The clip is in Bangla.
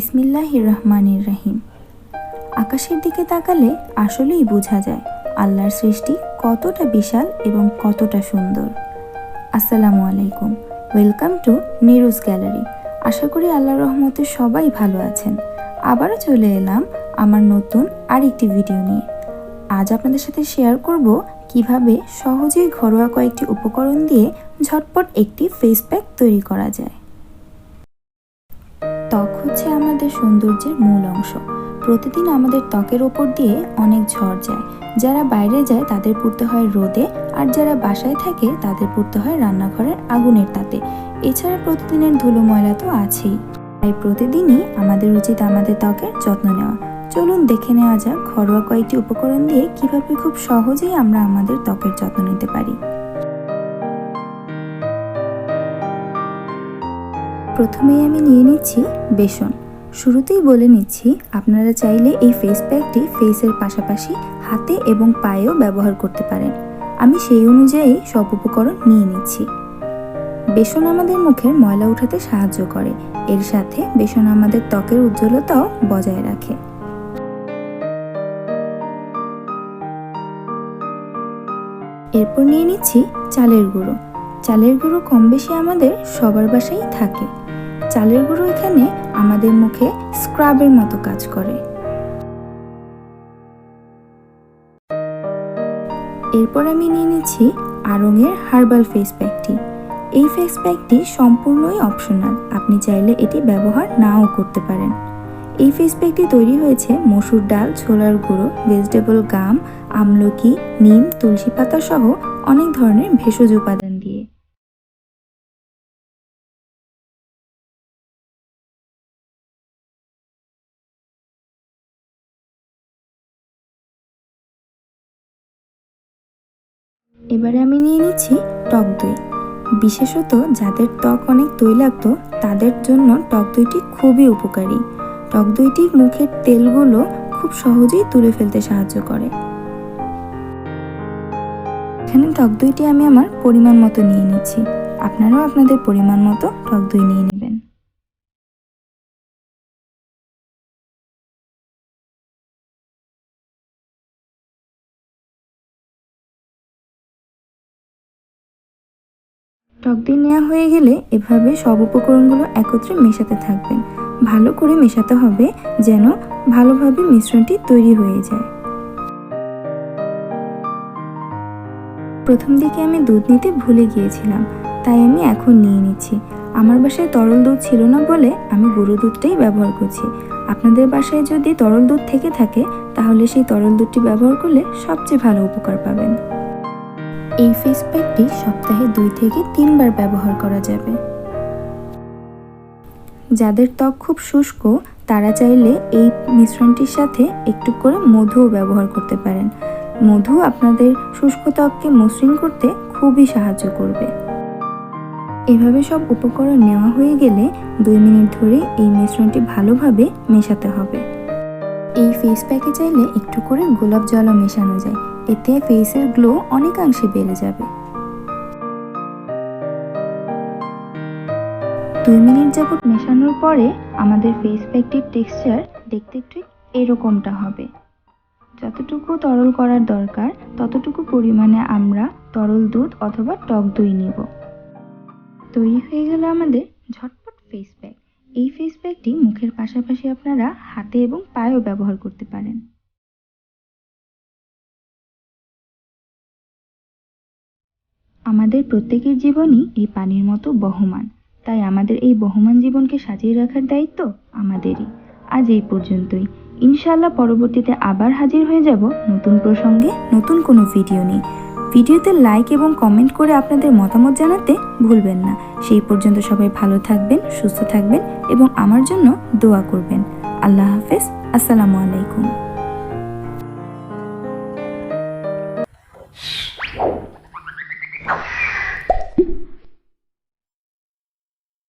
বিসমিল্লাহির রহমানির রহিম। আকাশের দিকে তাকালে আসলেই বোঝা যায় আল্লাহর সৃষ্টি কতটা বিশাল এবং কতটা সুন্দর। আসসালামু আলাইকুম, ওয়েলকাম টু নিরুজ গ্যালারি। আশা করি আল্লাহর রহমতে সবাই ভালো আছেন। আবারও চলে এলাম আমার নতুন আরেকটি ভিডিও নিয়ে। আজ আপনাদের সাথে শেয়ার করব কিভাবে সহজেই ঘরোয়া কয়েকটি উপকরণ দিয়ে ঝটপট একটি ফেস প্যাক তৈরি করা যায়। ত্বক হচ্ছে আমাদের সৌন্দর্যের মূল অংশ। প্রতিদিন আমাদের ত্বকের ওপর দিয়ে অনেক ঝড় যায়। যারা বাইরে যায় তাদের পড়তে হয় রোদে, আর যারা বাসায় থাকে তাদের পড়তে হয় রান্নাঘরের আগুনের তাতে। এছাড়া প্রতিদিনের ধুলো ময়লা তো আছেই। তাই প্রতিদিনই আমাদের উচিত আমাদের ত্বকের যত্ন নেওয়া। চলুন দেখে নেওয়া যাক ঘরোয়া কয়েকটি উপকরণ দিয়ে কিভাবে খুব সহজেই আমরা আমাদের ত্বকের যত্ন নিতে পারি। প্রথমেই আমি নিয়ে নিচ্ছি বেসন। শুরুতেই বলে নিচ্ছি, আপনারা চাইলে এই ফেস প্যাকটি ফেসের পাশাপাশি হাতে এবং পায়েও ব্যবহার করতে পারেন। আমি সেই অনুযায়ী সব উপকরণ নিয়ে নিচ্ছি। বেসন আমাদের মুখের ময়লা উঠাতে সাহায্য করে। এর সাথে বেসন আমাদের ত্বকের উজ্জ্বলতাও বজায় রাখে। এরপর নিয়ে নিচ্ছি চালের গুঁড়ো। চালের গুঁড়ো কম বেশি আমাদের সবার বাসায় থাকে। চালের গুঁড়ো এখানে আমাদের মুখে স্ক্রাবের মতো কাজ করে। এরপর আমি নিয়ে নিচ্ছি আড়ং-এর হার্বাল ফেস প্যাকটি। এই ফেস প্যাকটি সম্পূর্ণই অপশনাল, আপনি চাইলে এটি ব্যবহার নাও করতে পারেন। এই ফেস প্যাকটি তৈরি হয়েছে মসুর ডাল, ছোলার গুঁড়ো, ভেজিটেবল গাম, আমলকি, নিম, তুলসী পাতা সহ অনেক ধরনের ভেষজ উপাদান দিয়ে। এবারে আমি নিয়ে নিচ্ছি টক দই। বিশেষত যাদের ত্বক অনেক তৈলাক্ত তাদের জন্য টক দইটি খুবই উপকারী। টক দইটি মুখের তেলগুলো খুব সহজেই তুলে ফেলতে সাহায্য করে। এখানে টক দইটি আমি আমার পরিমাণ মতো নিয়ে নিচ্ছি। আপনারাও আপনাদের পরিমাণ মতো টক দই নিয়ে নেবেন। টক দই নেওয়া হয়ে গেলে এভাবে সব উপকরণগুলো একত্রে মেশাতে থাকবেন। ভালো করে মেশাতে হবে যেন ভালোভাবে মিশ্রণটি তৈরি হয়ে যায়। প্রথম দিকে আমি দুধ নিতে ভুলে গিয়েছিলাম, তাই আমি এখন নিয়ে নিচ্ছি। আমার বাসায় তরল দুধ ছিল না বলে আমি গুঁড়ো দুধটাই ব্যবহার করছি। আপনাদের বাসায় যদি তরল দুধ থেকে থাকে তাহলে সেই তরল দুধটি ব্যবহার করলে সবচেয়ে ভালো উপকার পাবেন। এই ফেস প্যাকটি সপ্তাহে 2 থেকে 3 বার ব্যবহার করা যাবে। যাদের ত্বক খুব শুষ্ক তারা চাইলে এই মিশ্রণটির সাথে একটু করে মধুও ব্যবহার করতে পারেন। মধু আপনাদের শুষ্ক ত্বককে মসৃণ করতে খুবই সাহায্য করবে। এভাবে সব উপকরণ নেওয়া হয়ে গেলে 2 মিনিট ধরে এই মিশ্রণটি ভালোভাবে মেশাতে হবে। এই ফেস প্যাকে চাইলে একটু করে গোলাপ জলও মেশানো যায়, এতে ফেসের গ্লো অনেকাংশে বেড়ে যাবে। 2 মিনিট যাবত মেশানোর পরে আমাদের ফেস প্যাকটির টেক্সচার দেখতে ঠিক এরকমটা হবে। যতটুকু তরল করার দরকার ততটুকু পরিমাণে আমরা তরল দুধ অথবা টক দই নিব। তৈরি হয়ে গেল আমাদের ঝটপট ফেস প্যাক। এই ফেস প্যাকটি মুখের পাশাপাশি আপনারা হাতে এবং পায়েও ব্যবহার করতে পারেন। আমাদের প্রত্যেকের জীবনই এই পানির মতো বহমান, তাই আমাদের এই বহমান জীবনকে সাজিয়ে রাখার দায়িত্ব আমাদেরই। আজ এই পর্যন্তই। ইনশাআল্লাহ পরবর্তীতে আবার হাজির হয়ে যাব নতুন প্রসঙ্গে নতুন কোনো ভিডিও নিয়ে। ভিডিওতে লাইক এবং কমেন্ট করে আপনাদের মতামত জানাতে ভুলবেন না। সেই পর্যন্ত সবাই ভালো থাকবেন, সুস্থ থাকবেন এবং আমার জন্য দোয়া করবেন। আল্লাহ হাফেজ। আসসালামু আলাইকুম।